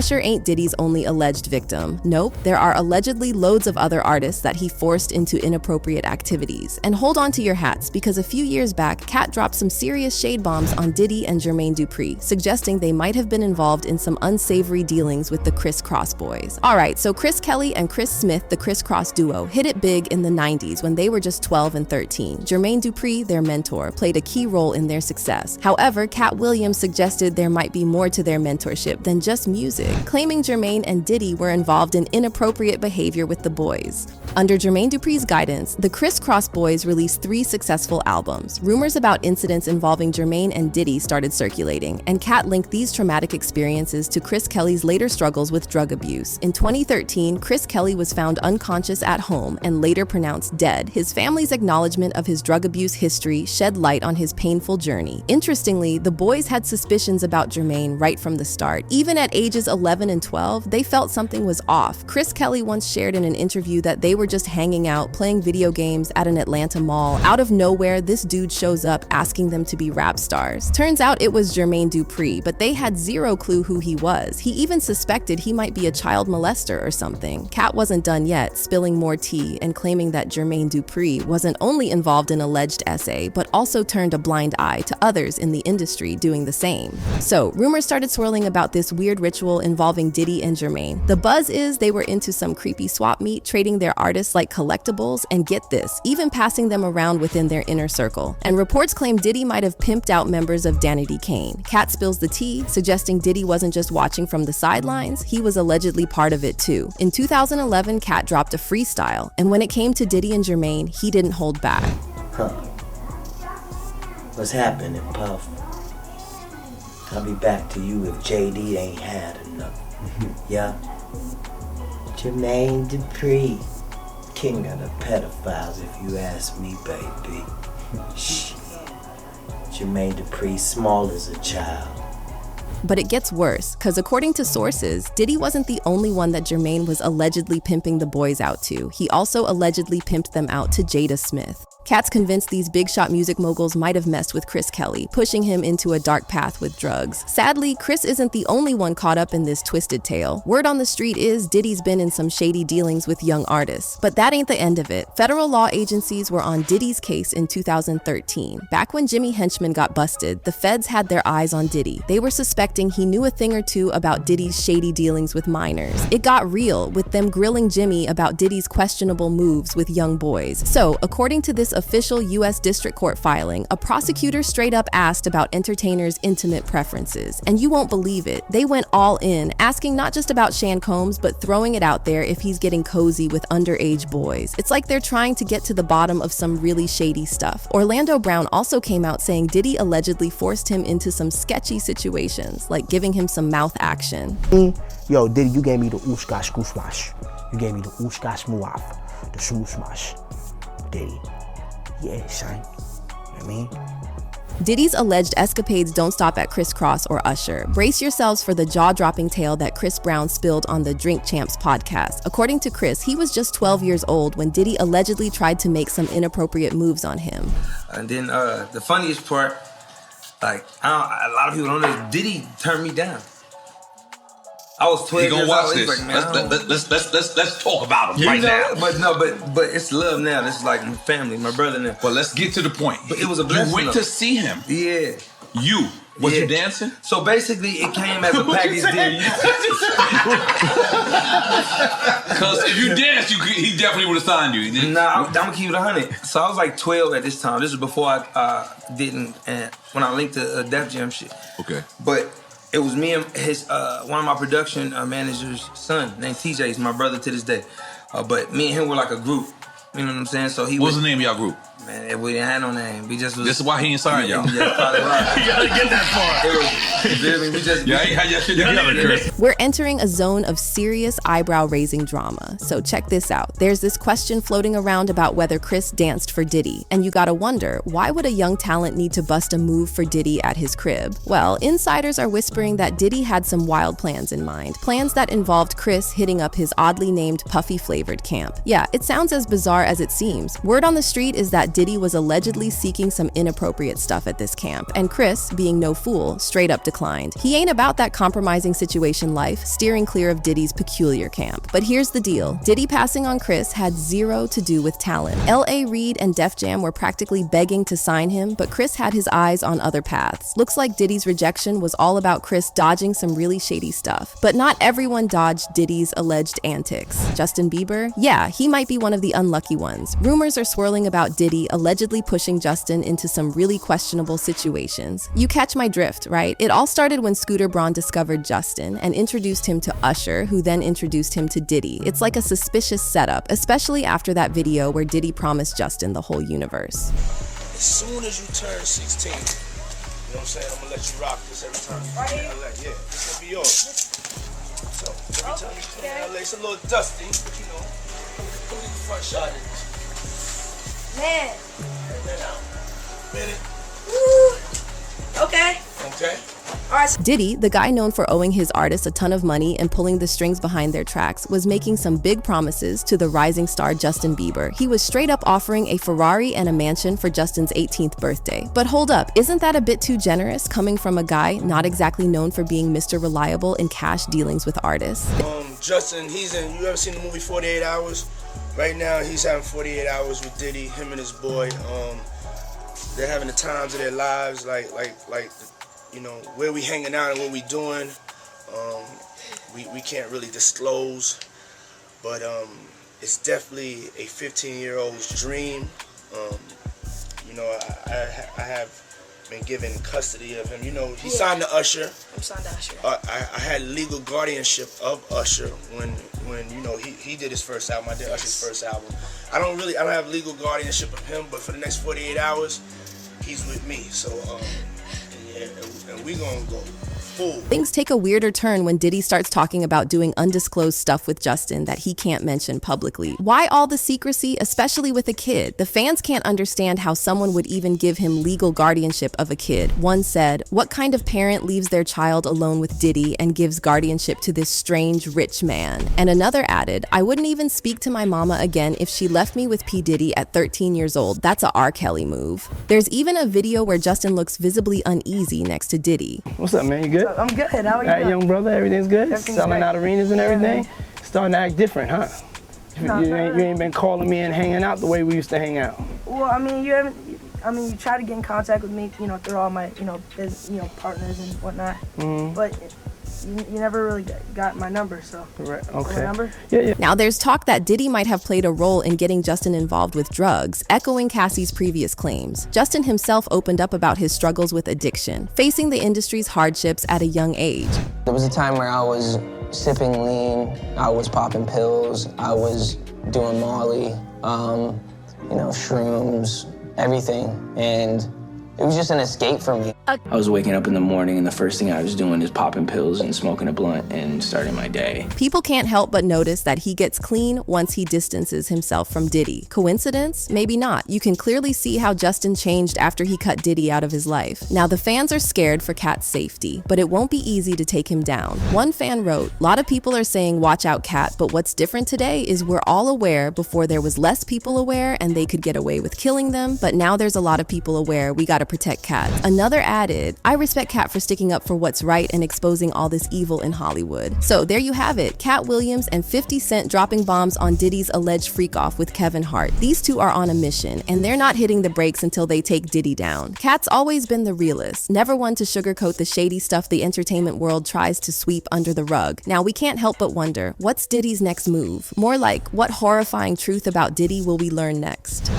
Usher ain't Diddy's only alleged victim. Nope, there are allegedly loads of other artists that he forced into inappropriate activities. And hold on to your hats, because a few years back, Cat dropped some serious shade bombs on Diddy and Jermaine Dupri, suggesting they might have been involved in some unsavory dealings with the Criss Cross Boys. Alright, so Chris Kelly and Chris Smith, the Criss Cross duo, hit it big in the 90s when they were just 12 and 13. Jermaine Dupri, their mentor, played a key role in their success. However, Cat Williams suggested there might be more to their mentorship than just music, claiming Jermaine and Diddy were involved in inappropriate behavior with the boys. Under Jermaine Dupri's guidance, the Criss Cross Boys released 3 successful albums. Rumors about incidents involving Jermaine and Diddy started circulating, and Cat linked these traumatic experiences to Chris Kelly's later struggles with drug abuse. In 2013, Chris Kelly was found unconscious at home and later pronounced dead. His family's acknowledgement of his drug abuse history shed light on his painful journey. Interestingly, the boys had suspicions about Jermaine right from the start. Even at ages 11 and 12, they felt something was off. Chris Kelly once shared in an interview that they were just hanging out, playing video games at an Atlanta mall. Out of nowhere, this dude shows up asking them to be rap stars. Turns out it was Jermaine Dupri, but they had zero clue who he was. He even suspected he might be a child molester or something. Cat wasn't done yet, spilling more tea and claiming that Jermaine Dupri wasn't only involved in alleged SA, but also turned a blind eye to others in the industry doing the same. So, rumors started swirling about this weird ritual involving Diddy and Jermaine. The buzz is they were into some creepy swap meet, trading their artists like collectibles, and get this, even passing them around within their inner circle. And reports claim Diddy might have pimped out members of Danity Kane. Cat spills the tea, suggesting Diddy wasn't just watching from the sidelines, he was allegedly part of it too. In 2011, Cat dropped a freestyle, and when it came to Diddy and Jermaine, he didn't hold back. What's happening, Puff? I'll be back to you if JD ain't had enough. Yeah? Jermaine Dupri, king of the pedophiles if you ask me, baby. Shit. Jermaine Dupri, small as a child. But it gets worse, because according to sources, Diddy wasn't the only one that Jermaine was allegedly pimping the boys out to. He also allegedly pimped them out to Jada Smith. Cat's convinced these big shot music moguls might have messed with Chris Kelly, pushing him into a dark path with drugs. Sadly, Chris isn't the only one caught up in this twisted tale. Word on the street is Diddy's been in some shady dealings with young artists. But that ain't the end of it. Federal law agencies were on Diddy's case in 2013. Back when Jimmy Henchman got busted, the feds had their eyes on Diddy. They were suspecting he knew a thing or two about Diddy's shady dealings with minors. It got real, with them grilling Jimmy about Diddy's questionable moves with young boys. So, according to this official U.S. District Court filing, a prosecutor straight up asked about entertainers' intimate preferences. And you won't believe it, they went all in, asking not just about Shan Combs, but throwing it out there if he's getting cozy with underage boys. It's like they're trying to get to the bottom of some really shady stuff. Orlando Brown also came out saying Diddy allegedly forced him into some sketchy situations, like giving him some mouth action. Yo, Diddy, you gave me the Ooshkosh Goosemosh. You gave me the Ooshkosh Moowop, the Smooshmosh. Diddy. Yeah, Shan. You know what I mean? Diddy's alleged escapades don't stop at Criss Cross or Usher. Brace yourselves for the jaw-dropping tale that Chris Brown spilled on the Drink Champs podcast. According to Chris, he was just 12 years old when Diddy allegedly tried to make some inappropriate moves on him. And then the funniest part, like, a lot of people don't know, Diddy turned me down. I was 12 years old. This. Like, man, let's talk about him now. But it's love now. This is like my family, my brother now. But let's get to the point. But it was a blessing. You went to see him. Yeah. Was you dancing? So basically, it came as a package deal. Because if you danced, he definitely would have signed you. Nah, I'm gonna keep it 100. So I was like 12 at this time. This was before I didn't, when I linked to Def Jam shit. Okay. But it was me and his one of my production manager's son named TJ. He's my brother to this day. But me and him were like a group. You know what I'm saying? So What's the name of y'all group? Man, we didn't have no name. We just was. This is why he ain't signed y'all. You gotta get that far. We're entering a zone of serious eyebrow-raising drama. So check this out. There's this question floating around about whether Chris danced for Diddy. And you gotta wonder, why would a young talent need to bust a move for Diddy at his crib? Well, insiders are whispering that Diddy had some wild plans in mind. Plans that involved Chris hitting up his oddly named puffy-flavored camp. Yeah, it sounds as bizarre as it seems. Word on the street is that Diddy was allegedly seeking some inappropriate stuff at this camp, and Chris, being no fool, straight up declined. He ain't about that compromising situation life, steering clear of Diddy's peculiar camp. But here's the deal. Diddy passing on Criss had zero to do with talent. L.A. Reid and Def Jam were practically begging to sign him, but Criss had his eyes on other paths. Looks like Diddy's rejection was all about Criss dodging some really shady stuff. But not everyone dodged Diddy's alleged antics. Justin Bieber? Yeah, he might be one of the unlucky ones. Rumors are swirling about Diddy allegedly pushing Justin into some really questionable situations. You catch my drift, right? It all started when Scooter Braun discovered Justin and introduced him to Usher, who then introduced him to Diddy. It's like a suspicious setup, especially after that video where Diddy promised Justin the whole universe. As soon as you turn 16, you know what I'm saying? I'm gonna let you rock this every time you come to LA. Yeah, this gonna be yours. So every time you come to LA, it's a little dusty, but you know, come get the front shot of this. Man. Hey, man, out. Minute. Woo. Okay. Okay. Diddy, the guy known for owing his artists a ton of money and pulling the strings behind their tracks, was making some big promises to the rising star Justin Bieber. He was straight up offering a Ferrari and a mansion for Justin's 18th birthday. But hold up, isn't that a bit too generous coming from a guy not exactly known for being Mr. Reliable in cash dealings with artists? Justin, you ever seen the movie 48 Hours? Right now, he's having 48 hours with Diddy, him and his boy. They're having the times of their lives, like you know, where we hanging out and what we doing. We can't really disclose, but it's definitely a 15-year-old's dream. You know, I have been given custody of him. You know, he signed to Usher. I'm signed to Usher. I had legal guardianship of Usher when you know he did his first album. I did Usher's first album. I don't have legal guardianship of him, but for the next 48 hours, he's with me. So and we gonna go full. Things take a weirder turn when Diddy starts talking about doing undisclosed stuff with Justin that he can't mention publicly. Why all the secrecy, especially with a kid? The fans can't understand how someone would even give him legal guardianship of a kid. One said, "What kind of parent leaves their child alone with Diddy and gives guardianship to this strange rich man?" And another added, "I wouldn't even speak to my mama again if she left me with P. Diddy at 13 years old. That's a R. Kelly move." There's even a video where Justin looks visibly uneasy next to Diddy. What's up, man? You good? I'm good. How are you? All right, young brother, everything's good? Everything's Selling great. out arenas and everything? Starting to act different, huh? No, You ain't been calling me and hanging out the way we used to hang out. Well, I mean, you tried to get in contact with me, you know, through all my, partners and whatnot. Mm-hmm. But you never really got my number, so. Right. Okay. My number? Yeah. Now, there's talk that Diddy might have played a role in getting Justin involved with drugs, echoing Cassie's previous claims. Justin himself opened up about his struggles with addiction, facing the industry's hardships at a young age. There was a time where I was sipping lean, I was popping pills, I was doing Molly, shrooms, everything, and it was just an escape for me. I was waking up in the morning and the first thing I was doing is popping pills and smoking a blunt and starting my day. People can't help but notice that he gets clean once he distances himself from Diddy. Coincidence? Maybe not. You can clearly see how Justin changed after he cut Diddy out of his life. Now, the fans are scared for Cat's safety, but it won't be easy to take him down. One fan wrote, "A lot of people are saying watch out Cat, but what's different today is we're all aware. Before there was less people aware and they could get away with killing them, but now there's a lot of people aware. We gotta protect Cat." Another added, "I respect Cat for sticking up for what's right and exposing all this evil in Hollywood." So there you have it, Cat Williams and 50 Cent dropping bombs on Diddy's alleged freak-off with Kevin Hart. These two are on a mission, and they're not hitting the brakes until they take Diddy down. Cat's always been the realist, never one to sugarcoat the shady stuff the entertainment world tries to sweep under the rug. Now we can't help but wonder, what's Diddy's next move? More like, what horrifying truth about Diddy will we learn next?